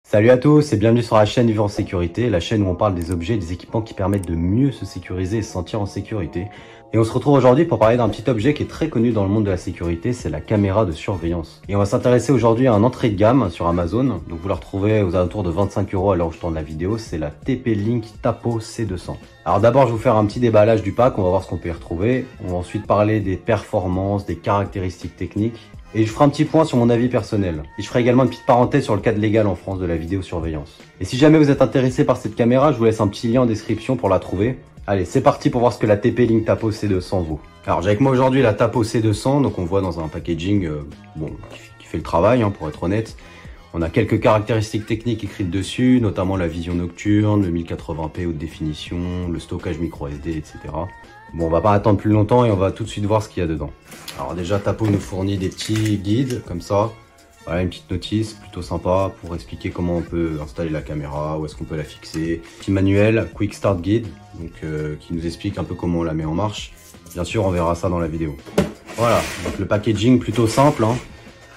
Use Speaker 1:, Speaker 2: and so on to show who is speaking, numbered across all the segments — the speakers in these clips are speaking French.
Speaker 1: Salut à tous et bienvenue sur la chaîne Vivre en Sécurité, la chaîne où on parle des objets et des équipements qui permettent de mieux se sécuriser et se sentir en sécurité. Et on se retrouve aujourd'hui pour parler d'un petit objet qui est très connu dans le monde de la sécurité, c'est la caméra de surveillance. Et on va s'intéresser aujourd'hui à un entrée de gamme sur Amazon, donc vous la retrouvez aux alentours de 25 € à l'heure où je tourne la vidéo, c'est la TP-Link Tapo C200. Alors d'abord je vais vous faire un petit déballage du pack, on va voir ce qu'on peut y retrouver. On va ensuite parler des performances, des caractéristiques techniques. Et je ferai un petit point sur mon avis personnel. Et je ferai également une petite parenthèse sur le cadre légal en France de la vidéosurveillance. Et si jamais vous êtes intéressé par cette caméra, je vous laisse un petit lien en description pour la trouver. Allez, c'est parti pour voir ce que la TP-Link Tapo C200 vaut. Alors j'ai avec moi aujourd'hui la Tapo C200, donc on voit dans un packaging qui fait le travail, pour être honnête. On a quelques caractéristiques techniques écrites dessus, notamment la vision nocturne, le 1080p haute définition, le stockage micro SD, etc. Bon, on va pas attendre plus longtemps et on va tout de suite voir ce qu'il y a dedans. Alors déjà, Tapo nous fournit des petits guides comme ça. Voilà, une petite notice plutôt sympa pour expliquer comment on peut installer la caméra, où est-ce qu'on peut la fixer. Petit manuel, Quick Start Guide, donc qui nous explique un peu comment on la met en marche. Bien sûr, on verra ça dans la vidéo. Voilà, donc le packaging plutôt simple.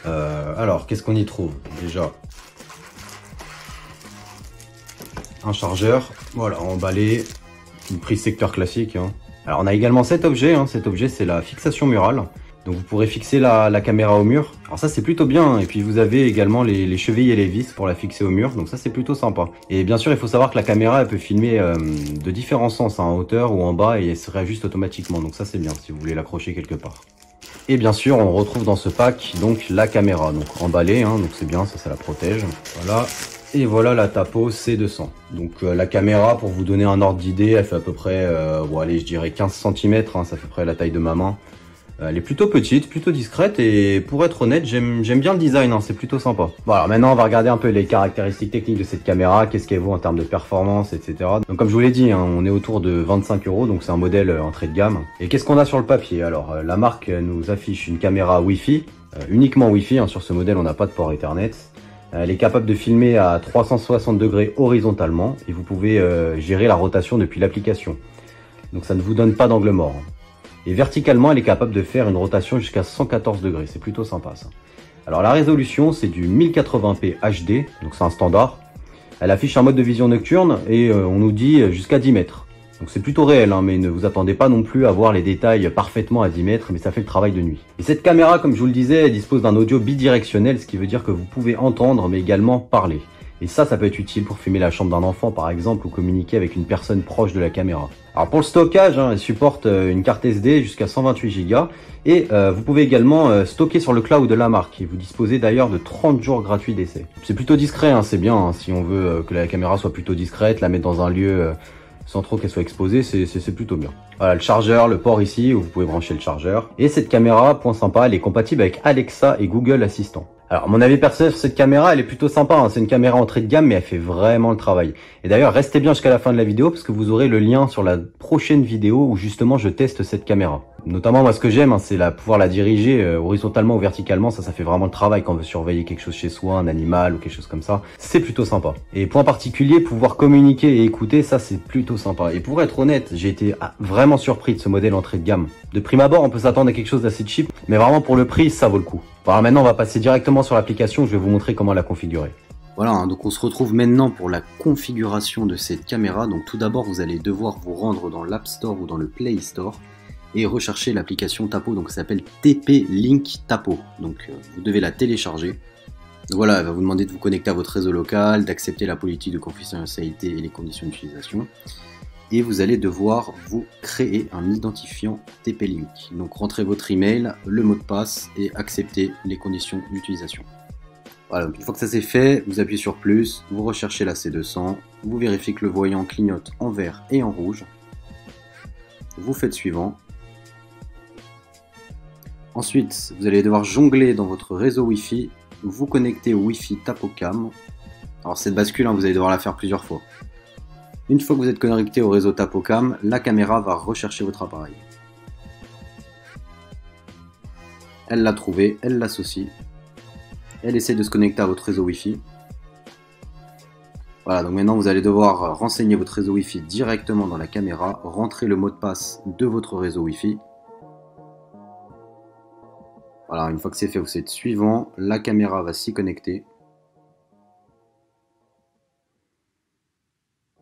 Speaker 1: Alors, qu'est-ce qu'on y trouve? Déjà, un chargeur, voilà, emballé, une prise secteur classique. Alors on a également cet objet c'est la fixation murale. Donc vous pourrez fixer la caméra au mur. Alors ça c'est plutôt bien, et puis vous avez également les chevilles et les vis pour la fixer au mur, donc ça c'est plutôt sympa. Et bien sûr il faut savoir que la caméra elle peut filmer de différents sens, en hauteur ou en bas, et elle se réajuste automatiquement, donc ça c'est bien si vous voulez l'accrocher quelque part. Et bien sûr on retrouve dans ce pack donc la caméra, donc emballée, donc c'est bien, ça la protège. Voilà. Et voilà la Tapo C200. Donc la caméra, pour vous donner un ordre d'idée, elle fait à peu près, allez, je dirais 15 cm, ça fait à peu près la taille de ma main. Elle est plutôt petite, plutôt discrète, et pour être honnête, j'aime bien le design, c'est plutôt sympa. Bon alors maintenant on va regarder un peu les caractéristiques techniques de cette caméra, qu'est-ce qu'elle vaut en termes de performance, etc. Donc comme je vous l'ai dit, on est autour de 25 €, donc c'est un modèle entrée de gamme. Et qu'est-ce qu'on a sur le papier? Alors la marque nous affiche une caméra Wi-Fi, uniquement Wi-Fi, sur ce modèle on n'a pas de port Ethernet. Elle est capable de filmer à 360 degrés horizontalement et vous pouvez gérer la rotation depuis l'application. Donc ça ne vous donne pas d'angle mort. Et verticalement, elle est capable de faire une rotation jusqu'à 114 degrés. C'est plutôt sympa ça. Alors la résolution, c'est du 1080p HD, donc c'est un standard. Elle affiche un mode de vision nocturne et on nous dit jusqu'à 10 mètres. Donc c'est plutôt réel, mais ne vous attendez pas non plus à voir les détails parfaitement à 10 mètres, mais ça fait le travail de nuit. Et cette caméra, comme je vous le disais, elle dispose d'un audio bidirectionnel, ce qui veut dire que vous pouvez entendre, mais également parler. Et ça peut être utile pour filmer la chambre d'un enfant, par exemple, ou communiquer avec une personne proche de la caméra. Alors pour le stockage, elle supporte une carte SD jusqu'à 128 Go, et vous pouvez également stocker sur le cloud de la marque, et vous disposez d'ailleurs de 30 jours gratuits d'essai. C'est plutôt discret, c'est bien, si on veut que la caméra soit plutôt discrète, la mettre dans un lieu sans trop qu'elle soit exposée, c'est plutôt bien. Voilà le chargeur, le port ici où vous pouvez brancher le chargeur. Et cette caméra, point sympa, elle est compatible avec Alexa et Google Assistant. Alors mon avis personnel sur cette caméra, elle est plutôt sympa, c'est une caméra entrée de gamme, mais elle fait vraiment le travail. Et d'ailleurs restez bien jusqu'à la fin de la vidéo parce que vous aurez le lien sur la prochaine vidéo où justement je teste cette caméra. Notamment moi ce que j'aime, c'est pouvoir la diriger horizontalement ou verticalement, ça fait vraiment le travail quand on veut surveiller quelque chose chez soi, un animal ou quelque chose comme ça. C'est plutôt sympa. Et point particulier, pouvoir communiquer et écouter, ça c'est plutôt sympa. Et pour être honnête, j'ai été vraiment surpris de ce modèle entrée de gamme. De prime abord, on peut s'attendre à quelque chose d'assez cheap, mais vraiment pour le prix, ça vaut le coup. Bon, alors maintenant on va passer directement sur l'application, je vais vous montrer comment la configurer. Voilà, donc on se retrouve maintenant pour la configuration de cette caméra. Donc tout d'abord, vous allez devoir vous rendre dans l'App Store ou dans le Play Store et rechercher l'application Tapo, donc ça s'appelle TP-Link Tapo. Donc vous devez la télécharger. Donc voilà, elle va vous demander de vous connecter à votre réseau local, d'accepter la politique de confidentialité et les conditions d'utilisation. Et vous allez devoir vous créer un identifiant TP-Link. Donc rentrez votre email, le mot de passe et acceptez les conditions d'utilisation. Voilà, donc une fois que ça c'est fait, vous appuyez sur plus, vous recherchez la C200, vous vérifiez que le voyant clignote en vert et en rouge. Vous faites suivant. Ensuite, vous allez devoir jongler dans votre réseau Wi-Fi, vous connecter au Wi-Fi TapoCam. Alors cette bascule, vous allez devoir la faire plusieurs fois. Une fois que vous êtes connecté au réseau TapoCam, la caméra va rechercher votre appareil. Elle l'a trouvé, elle l'associe. Elle essaie de se connecter à votre réseau Wi-Fi. Voilà, donc maintenant vous allez devoir renseigner votre réseau Wi-Fi directement dans la caméra, rentrer le mot de passe de votre réseau Wi-Fi. Voilà, une fois que c'est fait, vous faites suivant, la caméra va s'y connecter.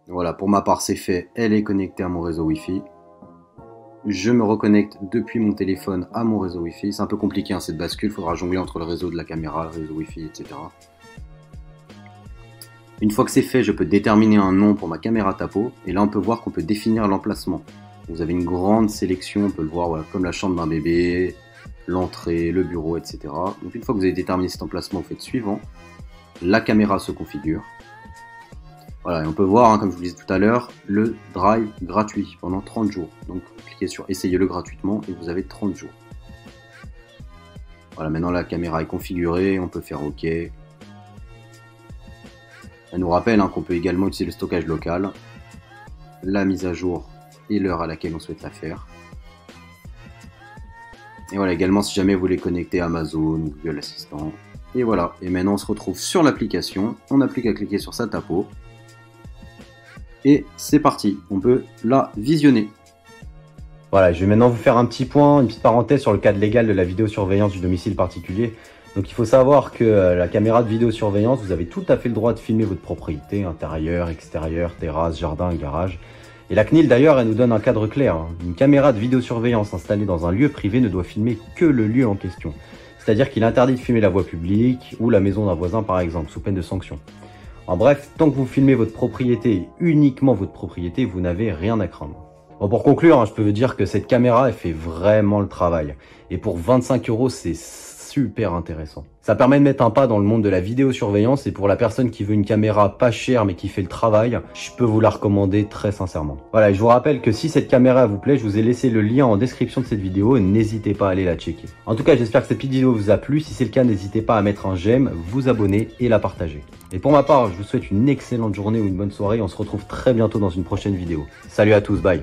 Speaker 1: Voilà, pour ma part, c'est fait. Elle est connectée à mon réseau Wi-Fi. Je me reconnecte depuis mon téléphone à mon réseau Wi-Fi. C'est un peu compliqué hein, cette bascule, il faudra jongler entre le réseau de la caméra, le réseau Wi-Fi, etc. Une fois que c'est fait, je peux déterminer un nom pour ma caméra tapo. Et là, on peut voir qu'on peut définir l'emplacement. Vous avez une grande sélection, on peut le voir voilà, comme la chambre d'un bébé, l'entrée, le bureau, etc. Donc une fois que vous avez déterminé cet emplacement, vous faites suivant. La caméra se configure. Voilà, et on peut voir, hein, comme je vous disais tout à l'heure, le drive gratuit pendant 30 jours. Donc, vous cliquez sur essayez-le gratuitement et vous avez 30 jours. Voilà, maintenant la caméra est configurée, on peut faire OK. Elle nous rappelle hein, qu'on peut également utiliser le stockage local, la mise à jour et l'heure à laquelle on souhaite la faire. Et voilà, également si jamais vous voulez connecter Amazon, Google Assistant. Et voilà, et maintenant on se retrouve sur l'application, on n'a plus qu'à cliquer sur sa tapo. Et c'est parti, on peut la visionner. Voilà, je vais maintenant vous faire un petit point, une petite parenthèse sur le cadre légal de la vidéosurveillance du domicile particulier. Donc il faut savoir que la caméra de vidéosurveillance, vous avez tout à fait le droit de filmer votre propriété, intérieur, extérieur, terrasse, jardin, garage. Et la CNIL d'ailleurs, elle nous donne un cadre clair. Une caméra de vidéosurveillance installée dans un lieu privé ne doit filmer que le lieu en question. C'est-à-dire qu'il est interdit de filmer la voie publique ou la maison d'un voisin par exemple, sous peine de sanction. En bref, tant que vous filmez votre propriété et uniquement votre propriété, vous n'avez rien à craindre. Bon, pour conclure, je peux vous dire que cette caméra, elle fait vraiment le travail. Et pour 25 €, c'est super intéressant. Ça permet de mettre un pas dans le monde de la vidéosurveillance et pour la personne qui veut une caméra pas chère mais qui fait le travail, je peux vous la recommander très sincèrement. Voilà, et je vous rappelle que si cette caméra vous plaît, je vous ai laissé le lien en description de cette vidéo et n'hésitez pas à aller la checker. En tout cas, j'espère que cette petite vidéo vous a plu. Si c'est le cas, n'hésitez pas à mettre un j'aime, vous abonner et la partager. Et pour ma part, je vous souhaite une excellente journée ou une bonne soirée. On se retrouve très bientôt dans une prochaine vidéo. Salut à tous, bye.